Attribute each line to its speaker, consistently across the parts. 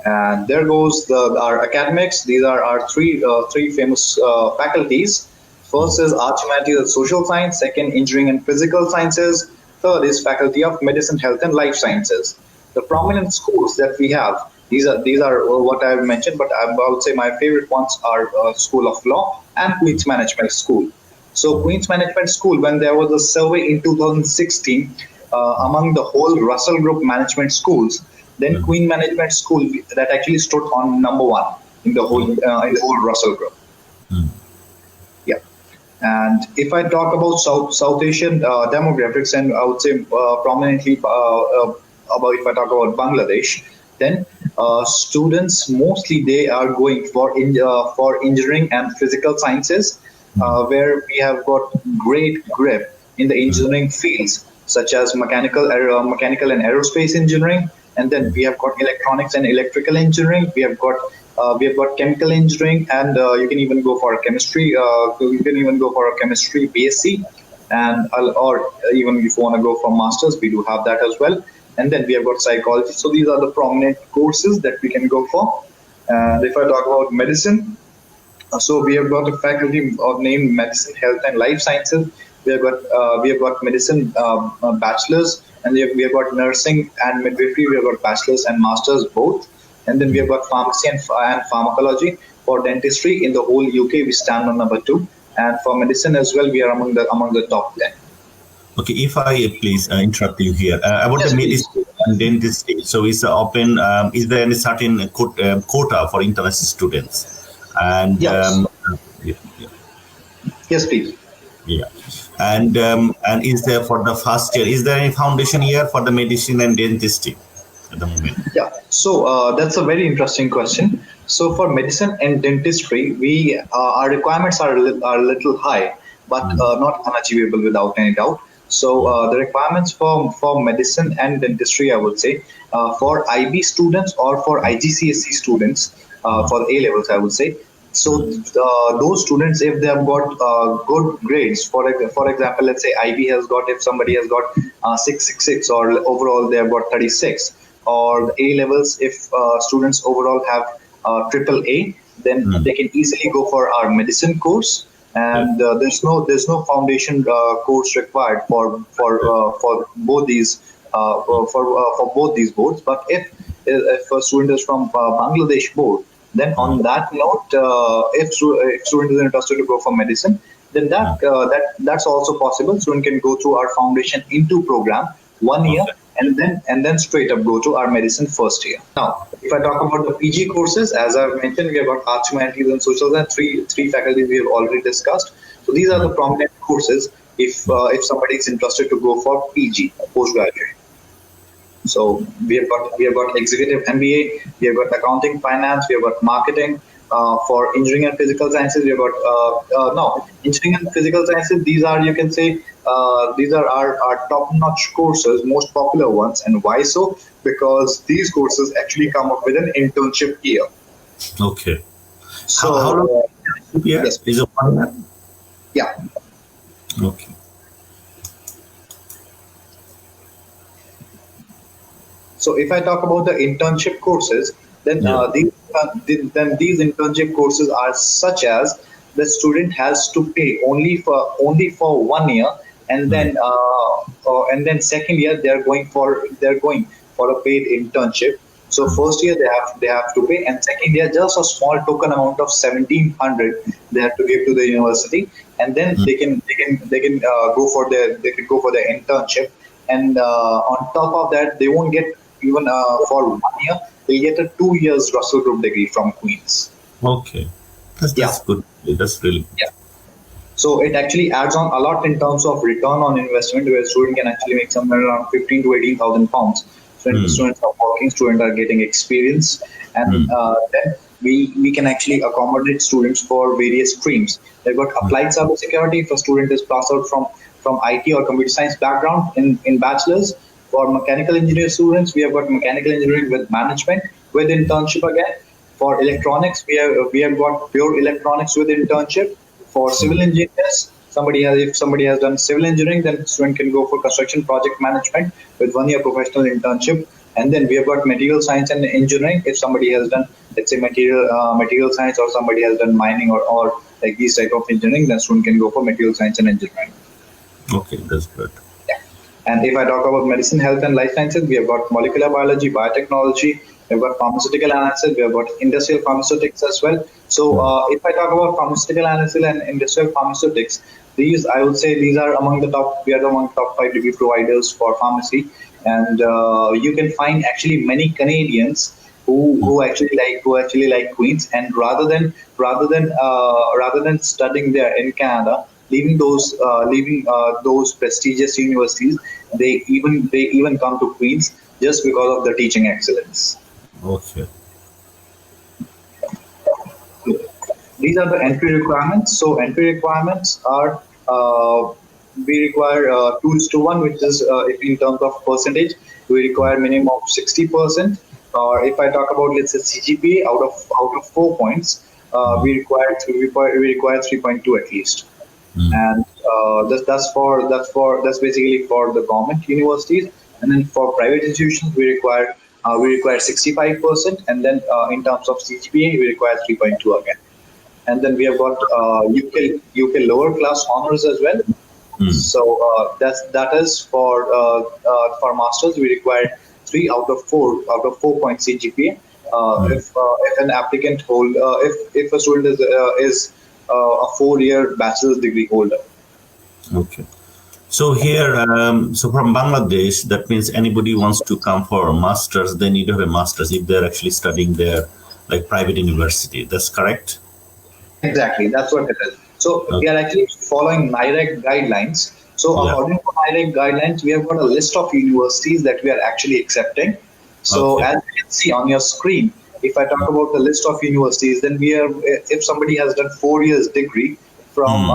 Speaker 1: And there goes our academics. These are our three famous faculties. First is Arts, Humanities, and Social Science. Second, Engineering and Physical Sciences. Third is Faculty of Medicine, Health, and Life Sciences. The prominent schools that we have. These are what I've mentioned, but I would say my favorite ones are School of Law and Queen's Management School. So Queen's Management School, when there was a survey in 2016 among the whole Russell Group management schools, then Queen Management School that actually stood on number one in the whole Russell Group. Yeah. And if I talk about South Asian demographics, and I would say prominently about if I talk about Bangladesh, then students mostly they are going for engineering and physical sciences, where we have got great grip in the engineering fields such as mechanical and aerospace engineering, and then we have got electronics and electrical engineering. We have got chemical engineering, and you can even go for a chemistry. You can even go for a chemistry BSc, and or even if you want to go for masters, we do have that as well. And then we have got psychology. So these are the prominent courses that we can go for. And if I talk about medicine, so we have got a faculty named Medicine, Health, and Life Sciences. We have got medicine bachelors, and we have got nursing and midwifery. We have got bachelors and masters both, and then we have got pharmacy and pharmacology. For dentistry in the whole UK, we stand on number 2, and for medicine as well, we are among the top 10.
Speaker 2: Okay, if I please interrupt you here about the medicine and dentistry. So is open? Is there any certain quota for international students? And
Speaker 1: Yes.
Speaker 2: Yeah.
Speaker 1: Yes, please.
Speaker 2: Yeah. And is there for the first year? Is there any foundation year for the medicine and dentistry at the moment?
Speaker 1: Yeah, so that's a very interesting question. So for medicine and dentistry, our requirements are a little high, but not unachievable without any doubt. So the requirements for medicine and dentistry, I would say, for IB students or for IGCSE students, for the A levels, I would say. So those students, if they have got good grades, for example, let's say IB has got, if somebody has got 666, or overall they have got 36, or the A levels, if students overall have triple A, then they can easily go for our medicine course. And there's no foundation course required for both these for both these boards. But if a student is from Bangladesh board, then on that note, if student is interested to go for medicine, then that's also possible. Student can go through our foundation into program 1 year, and then straight up go to our medicine first year. Now, if I talk about the PG courses, as I've mentioned, we have got Arts, Humanities, and Social Science. Three faculties we have already discussed. So these are the prominent courses if somebody is interested to go for PG, postgraduate. So we have got executive MBA, we have got accounting, finance, we have got marketing. For engineering and physical sciences, we have got engineering and physical sciences. These are, you can say, these are our top-notch courses, most popular ones. And why so? Because these courses actually come up with an internship year.
Speaker 2: Okay.
Speaker 1: So
Speaker 2: how long?
Speaker 1: Yes,
Speaker 2: is it 1 year?
Speaker 1: Yeah.
Speaker 2: Okay.
Speaker 1: So if I talk about the internship courses, then these internship courses are such as the student has to pay only for 1 year, and then second year they're going for a paid internship. So first year they have to pay, and second year just a small token amount of 1,700 they have to give to the university, and then they can go for their internship, and on top of that they won't get even for 1 year, they get a 2 years Russell Group degree from Queen's.
Speaker 2: Okay, that's good. That's really good.
Speaker 1: Yeah. So it actually adds on a lot in terms of return on investment, where a student can actually make somewhere around 15 to 18,000 pounds. Students are working, students are getting experience, and then we can actually accommodate students for various streams. They've got applied cybersecurity. If a student is passed out from IT or computer science background in bachelor's. For mechanical engineering students, we have got mechanical engineering with management with internship again. For electronics, we have got pure electronics with internship. For civil engineers, if somebody has done civil engineering, then student can go for construction project management with 1 year professional internship. And then we have got material science and engineering. If somebody has done, let's say, material science, or somebody has done mining, or like these type of engineering, then student can go for material science and engineering.
Speaker 2: Okay, that's good.
Speaker 1: Yeah. And if I talk about medicine, health, and life sciences, we have got molecular biology, biotechnology, we have got pharmaceutical analysis, we have got industrial pharmaceutics as well. So if I talk about pharmaceutical analysis and industrial pharmaceutics, these, I would say, these are among the top. We are among top 5 degree providers for pharmacy, and you can find actually many Canadians who actually like Queens, and rather than studying there in Canada, leaving those prestigious universities, they even come to Queens just because of the teaching excellence.
Speaker 2: Okay.
Speaker 1: These are the entry requirements. So entry requirements are, we require 2:1, which is in terms of percentage, we require minimum of 60%. Or if I talk about, let's say, CGPA, out of 4 points, we require 3.2 at least. And that's basically for the government universities. And then for private institutions, we require 65%, and then in terms of CGPA, we require 3.2 again. And then we have got UK lower class honors as well. So that is for masters, we require 3 out of 4 points CGPA. If an applicant if a student is a 4-year bachelor's degree holder.
Speaker 2: Okay. So here, so from Bangladesh, that means anybody wants to come for a master's, they need to have a master's if they're actually studying their like private university. That's correct?
Speaker 1: Exactly, that's what it is. So we are actually following NIREC guidelines. So according to NIREC guidelines, we have got a list of universities that we are actually accepting. So as you can see on your screen, if I talk about the list of universities, then if somebody has done 4 years degree from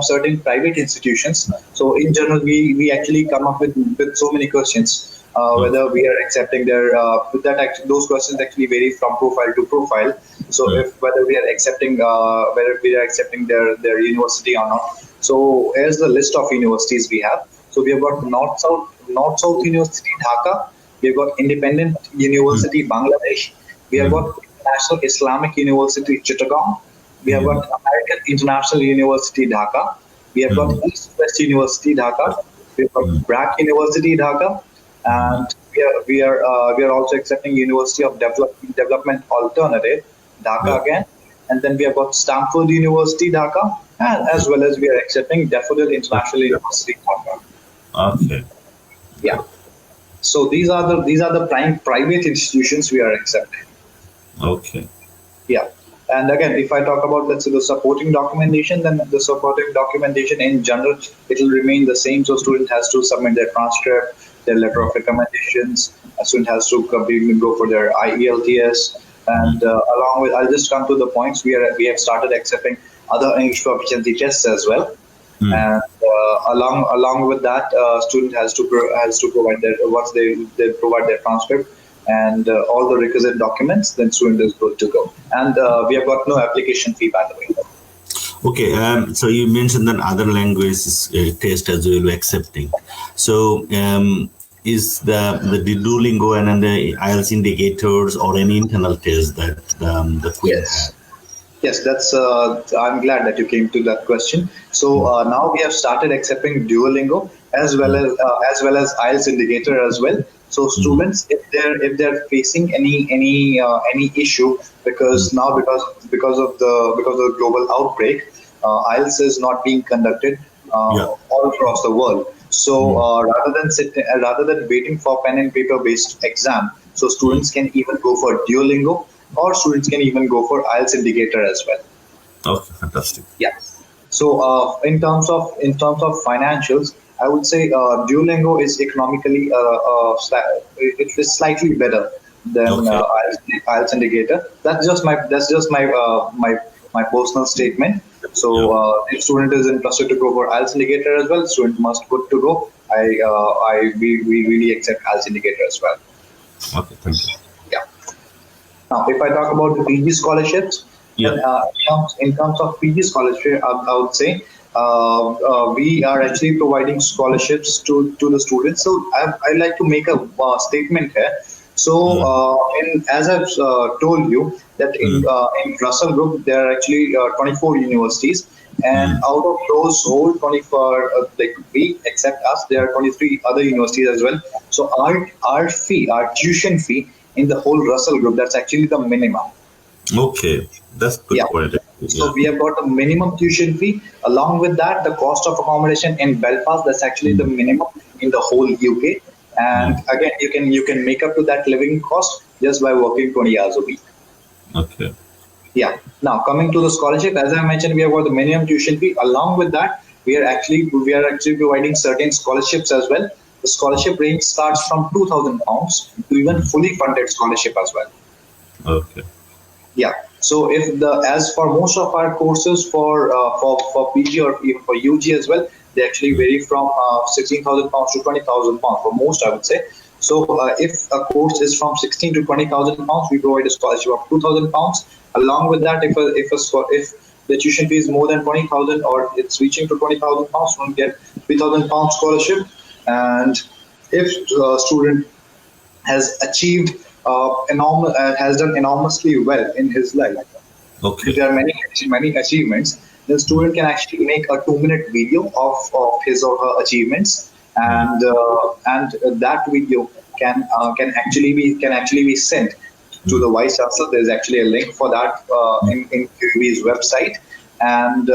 Speaker 1: certain private institutions. So in general, we actually come up with so many questions. Whether we are accepting those questions actually vary from profile to profile. So whether we are accepting their university or not. So here's the list of universities we have. So we have got North South University Dhaka. We have got Independent University Bangladesh. We have got National Islamic University Chittagong. We have got American International University Dhaka. We have got East West University Dhaka. We have got BRAC University Dhaka. And we are also accepting University of Development Alternative Dhaka again, and then we have got Stanford University Dhaka, and as well as we are accepting Daffodil International University Dhaka.
Speaker 2: Okay.
Speaker 1: Yeah. So these are the private institutions we are accepting.
Speaker 2: Okay.
Speaker 1: Yeah. And again, if I talk about, let's say, the supporting documentation, then the supporting documentation in general, it will remain the same. So student has to submit their transcript, their letter of recommendations. A student has to go for their IELTS, and along with, I'll just come to the points. We have started accepting other English proficiency tests as well, and along with that, student has to provide once they provide their transcript and all the requisite documents, then student is good to go. And we have got no application fee, by the way.
Speaker 2: Okay, so you mentioned that other languages test as well accepting. So is the Duolingo and the IELTS indicators or any internal test that the Queen has?
Speaker 1: Yes, that's. I'm glad that you came to that question. So now we have started accepting Duolingo as well as IELTS indicator as well. So students, if they're facing any issue, because because of the global outbreak, IELTS is not being conducted all across the world. So rather than waiting for pen and paper based exam, so students can even go for Duolingo, or students can even go for IELTS indicator as well.
Speaker 2: Okay, fantastic.
Speaker 1: Yeah. So in terms of financials, I would say Duolingo is economically it is slightly better than IELTS indicator. That's just my my personal statement. So if student is interested to go for IELTS indicator as well, student must good to go. We really accept IELTS indicator as well.
Speaker 2: Okay, thank you.
Speaker 1: Yeah. Now, if I talk about the PG scholarships, in terms of PG scholarship, I would say we are actually providing scholarships to the students. So I'd like to make a statement here. So, as I've told you, that in Russell Group there are actually 24 universities, and out of those whole 24, like we except us, there are 23 other universities as well. So our fee, our tuition fee in the whole Russell Group, that's actually the minimum.
Speaker 2: Okay, that's good
Speaker 1: Yeah.
Speaker 2: point.
Speaker 1: So
Speaker 2: Yeah.
Speaker 1: we have got a minimum tuition fee. Along with that, the cost of accommodation in Belfast, that's actually the minimum in the whole UK. And again, you can make up to that living cost just by working 20 hours a week.
Speaker 2: Okay.
Speaker 1: Yeah. Now coming to the scholarship, as I mentioned, we have got the minimum tuition fee. Along with that, we are actually providing certain scholarships as well. The scholarship range starts from £2,000 to even fully funded scholarship as well.
Speaker 2: Okay.
Speaker 1: Yeah. So if the as for most of our courses for PG or even for UG as well, they actually vary from £16,000 to £20,000 for most, I would say. So if a course is from 16 to £20,000, we provide a scholarship of £2,000. Along with that, if the tuition fee is more than 20,000 or it's reaching to £20,000, we'll get £3,000 scholarship. And if a student has achieved has done enormously well in his life.
Speaker 2: Okay.
Speaker 1: If there are many achievements, the student can actually make a 2-minute video of his or her achievements, and that video can actually be sent to the vice chancellor. There is actually a link for that in QUB's website. And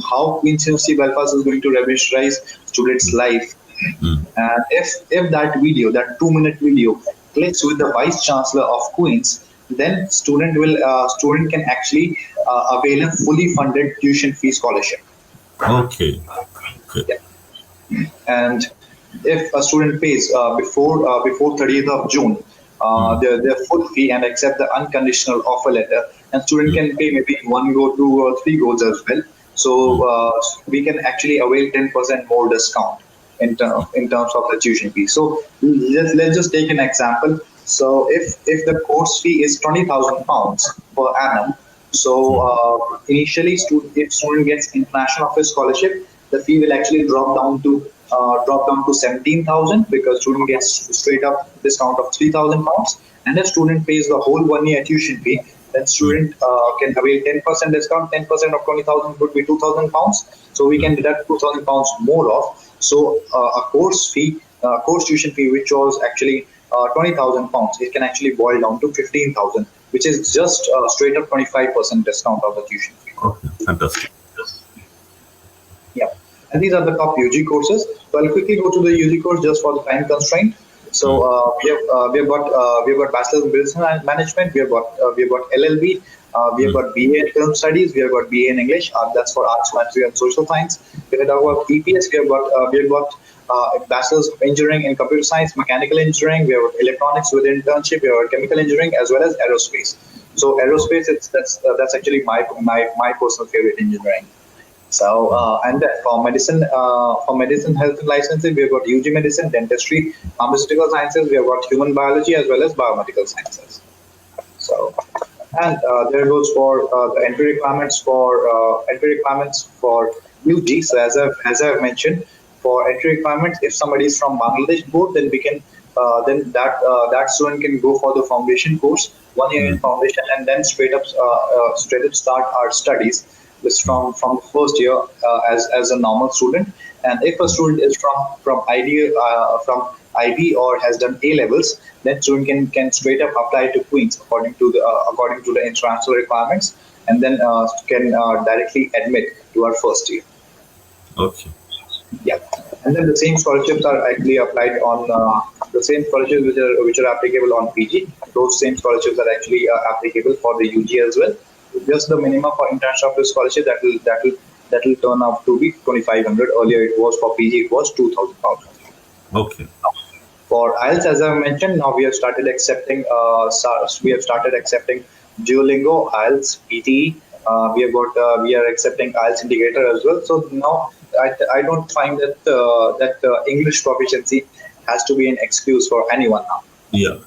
Speaker 1: how Queen's University Belfast is going to revolutionize students' life. And if that video, that 2-minute video, clicks with the vice chancellor of Queen's, then student can actually avail a fully funded tuition fee scholarship.
Speaker 2: Okay. Okay.
Speaker 1: Yeah. And if a student pays before 30th of June their full fee and accept the unconditional offer letter, and student can pay maybe 1 go, 2 or 3 goes as well. So we can actually avail 10% more discount in terms of the tuition fee. So let's just take an example. So if the course fee is £20,000 per annum, so initially if student gets international office scholarship, the fee will actually drop down to 17,000, because student gets straight up discount of £3,000. And if student pays the whole 1 year tuition fee, then student can avail 10% discount. 10% of 20,000 would be £2,000. So we can deduct £2,000 more off. So a course tuition fee, which was actually £20,000, it can actually boil down to 15,000, which is just straight up 25% discount of the tuition fee.
Speaker 2: Okay. Fantastic.
Speaker 1: Yeah, and these are the top UG courses. So I'll quickly go to the UG course just for the time constraint. So we have got Bachelor's in Business Management. We have got LLB. We have got BA in Film Studies. We have got BA in English. That's for Arts, Mathematics, and Social Science. We have got EPS. We have got Bachelor's of Engineering in Computer Science, Mechanical Engineering. We have Electronics with internship. We have Chemical Engineering as well as Aerospace. So Aerospace, that's actually my personal favorite engineering. So and then for medicine, health and licensing, we have got UG Medicine, Dentistry, Pharmaceutical Sciences. We have got Human Biology as well as Biomedical Sciences. So, and there goes for the entry requirements for UG. So as I've mentioned, for entry requirements, if somebody is from Bangladesh board, then we can that student can go for the foundation course, 1 year in foundation, and then straight up start our studies from the first year as a normal student. And if a student is from IB or has done A levels, then student can straight up apply to Queen's according to the international requirements, and then can directly admit to our first year.
Speaker 2: Okay.
Speaker 1: Yeah, and then the same scholarships are actually applied on the same scholarships which are applicable on PG. Those same scholarships are actually applicable for the UG as well. Just the minimum for international scholarship that will turn out to be 2,500. Earlier it was for PG, it was £2,000.
Speaker 2: Okay.
Speaker 1: For IELTS, as I mentioned, now we have started accepting Duolingo, IELTS, PTE. We are accepting IELTS indicator as well. So now I don't find that English proficiency has to be an excuse for anyone now.
Speaker 2: Yeah.